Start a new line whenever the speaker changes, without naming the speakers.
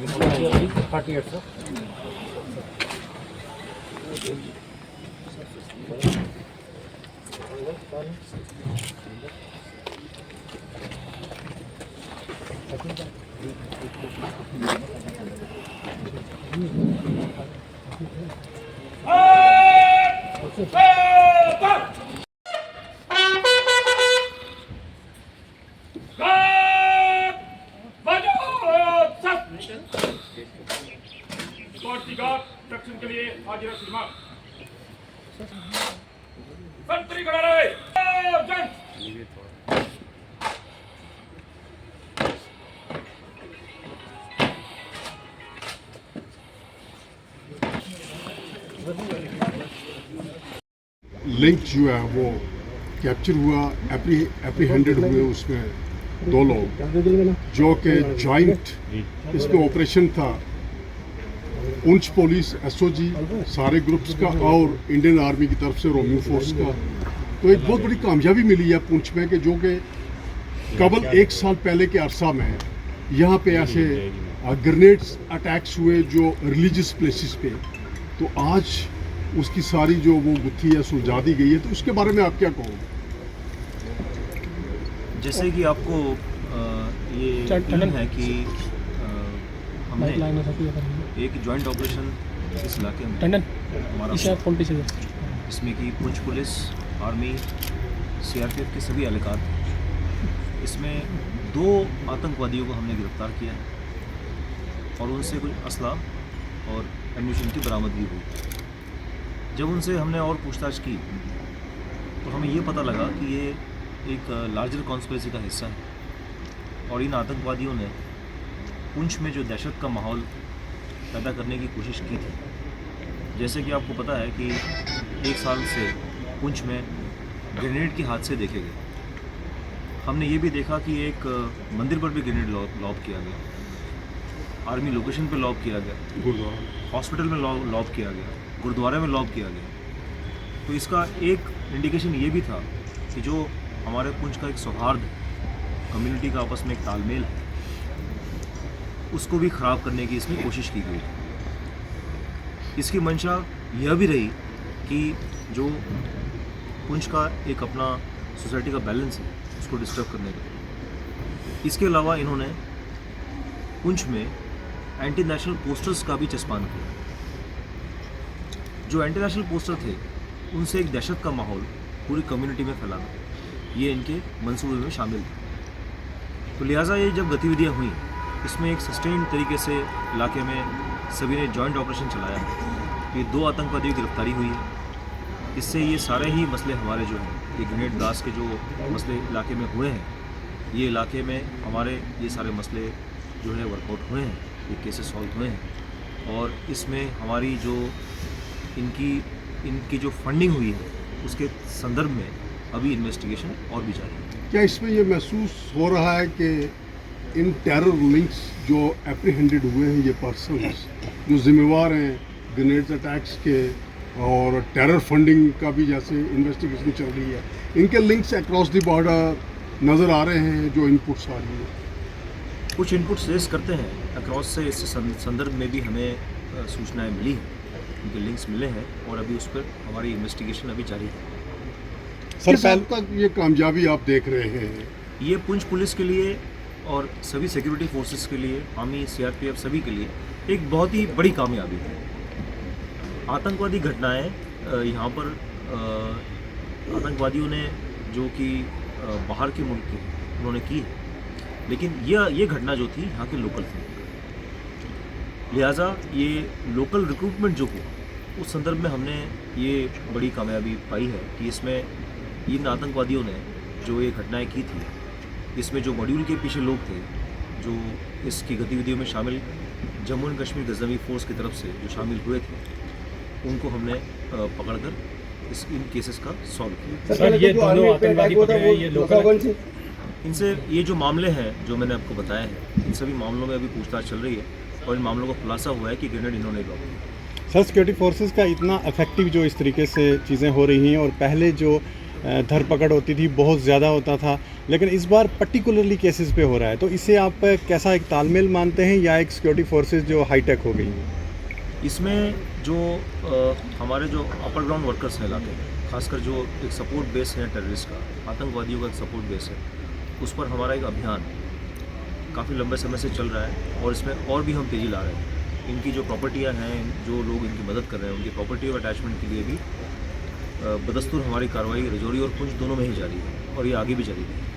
48 sir.
दक्षिण के लिए हाजिर सिनेमा संतरी खड़ा रहे जन
लिंक जो है वो कैप्चर हुआ, एप्रीहेंडेड हुए उसमें 2 लोग जो कि जॉइंट इसमें ऑपरेशन था। पुंछ पुलिस, एसओजी, सारे ग्रुप्स का और इंडियन आर्मी की तरफ से रोमिंग फोर्स का। तो एक बहुत बड़ी कामयाबी मिली है पुंछ में कि जो कि कबल 1 साल पहले के अरसा में यहाँ पे ऐसे ग्रेनेड्स अटैक्स हुए जो रिलीजियस प्लेसेस पे, तो आज उसकी सारी जो वो गुत्थी है सुलझा दी गई है। तो उसके बारे में आप क्या कहोगे?
जैसे कि आपको ये मालूम है कि हमने एक जॉइंट ऑपरेशन इस इलाके में हमारा इसमें कि पुंछ पुलिस, आर्मी, सीआरपीएफ के सभी एहलकार थे। इसमें 2 आतंकवादियों को हमने गिरफ्तार किया है और उनसे कुछ असला और एम्यूनिशन की बरामदगी हुई। जब उनसे हमने और पूछताछ की तो हमें ये पता लगा कि ये एक लार्जर कॉन्स्पिरेसी का हिस्सा है और इन आतंकवादियों ने पुंछ में जो दहशत का माहौल पैदा करने की कोशिश की थी। जैसे कि आपको पता है कि 1 साल से पुंछ में ग्रेनेड के हादसे देखे गए। हमने ये भी देखा कि एक मंदिर पर भी ग्रेनेड लॉब किया गया, आर्मी लोकेशन पर लॉब किया गया, हॉस्पिटल में लॉब किया गया, गुरुद्वारे में लॉब किया गया। तो इसका एक इंडिकेशन ये भी था कि जो हमारे पुंछ का एक सौहार्द, कम्युनिटी का आपस में एक तालमेल है, उसको भी ख़राब करने की इसमें कोशिश की गई। इसकी मंशा यह भी रही कि जो पुंछ का एक अपना सोसाइटी का बैलेंस है उसको डिस्टर्ब करने का। इसके अलावा इन्होंने पुंछ में एंटी नेशनल पोस्टर्स का भी चस्पान किया। जो एंटी नेशनल पोस्टर थे उनसे एक दहशत का माहौल पूरी कम्युनिटी में फैलाना, ये इनके मंसूबे में शामिल था। तो लिहाजा ये जब गतिविधियाँ हुई, इसमें एक सस्टेन्ड तरीके से इलाके में सभी ने जॉइंट ऑपरेशन चलाया। ये 2 आतंकवादियों की गिरफ्तारी हुई है। इससे ये सारे ही मसले हमारे जो हैं, ये ग्रेनेड ब्लास्ट के जो मसले इलाके में हुए हैं, ये इलाके में हमारे ये सारे मसले जो है वर्कआउट हुए हैं, ये केसेस सॉल्व हुए हैं। और इसमें हमारी जो इनकी जो फंडिंग हुई है उसके संदर्भ में अभी इन्वेस्टिगेशन और भी जारी है।
क्या इसमें ये महसूस हो रहा है कि इन टेरर लिंक्स जो एप्रीहेंडेड हुए हैं, ये पर्सन्स जो जिम्मेवार हैं ग्रेनेड अटैक्स के और टेरर फंडिंग का भी जैसे इन्वेस्टिगेशन चल रही है, इनके लिंक्स अक्रॉस द बॉर्डर नज़र आ रहे हैं? जो इनपुट्स आ रही है,
कुछ इनपुट्स रेस करते हैं अक्रॉस से। इस संदर्भ में भी हमें सूचनाएं मिली हैं, उनके लिंक्स मिले हैं और अभी उस पर हमारी इन्वेस्टिगेशन अभी जारी है।
किस हद तक ये कामयाबी आप देख रहे हैं?
ये पुंछ पुलिस के लिए और सभी सिक्योरिटी फोर्सेस के लिए, आर्मी, सीआरपीएफ सभी के लिए एक बहुत ही बड़ी कामयाबी है। आतंकवादी घटनाएं यहाँ पर आतंकवादियों ने जो कि बाहर के मुल्क के उन्होंने की है, लेकिन ये घटना जो थी यहाँ के लोकल थी। लिहाजा ये लोकल रिक्रूटमेंट जो हुआ उस संदर्भ में हमने ये बड़ी कामयाबी पाई है कि इसमें इन आतंकवादियों ने जो ये घटनाएं की थी, इसमें जो मॉड्यूल के पीछे लोग थे जो इसकी गतिविधियों में शामिल, जम्मू एंड कश्मीर गज़नवी फोर्स की तरफ से जो शामिल हुए थे, उनको हमने पकड़कर इन केसेस का सॉल्व किया।
सर, ये दोनों आतंकवादी पकड़े हैं, ये लोकल
इनसे ये जो मामले हैं जो मैंने आपको बताया है, इन सभी मामलों में अभी पूछताछ चल रही है और इन मामलों का खुलासा हुआ है कि ग्रेनेड इन्होंने लॉक किया।
सर, सिक्योरिटी फोर्सेस का इतना इफेक्टिव जो इस तरीके से चीज़ें हो रही हैं और पहले जो धरपकड़ होती थी, बहुत ज़्यादा होता था, लेकिन इस बार पर्टिकुलरली केसेस पे हो रहा है। तो इससे आप कैसा एक तालमेल मानते हैं या एक सिक्योरिटी फोर्सेस जो हाईटेक हो गई हैं?
इसमें जो हमारे जो अपर ग्राउंड वर्कर्स हैं इलाके में, खासकर जो एक सपोर्ट बेस है टेररिस्ट का, आतंकवादियों का एक सपोर्ट बेस है, उस पर हमारा एक अभियान काफ़ी लंबे समय से चल रहा है और इसमें और भी हम तेज़ी ला रहे हैं। इनकी जो प्रॉपर्टियां हैं, जो लोग इनकी मदद कर रहे हैं, उनकी प्रॉपर्टी और अटैचमेंट के लिए भी बदस्तूर हमारी कार्रवाई रजौरी और पुंछ दोनों में ही जारी है और ये आगे भी जारी है।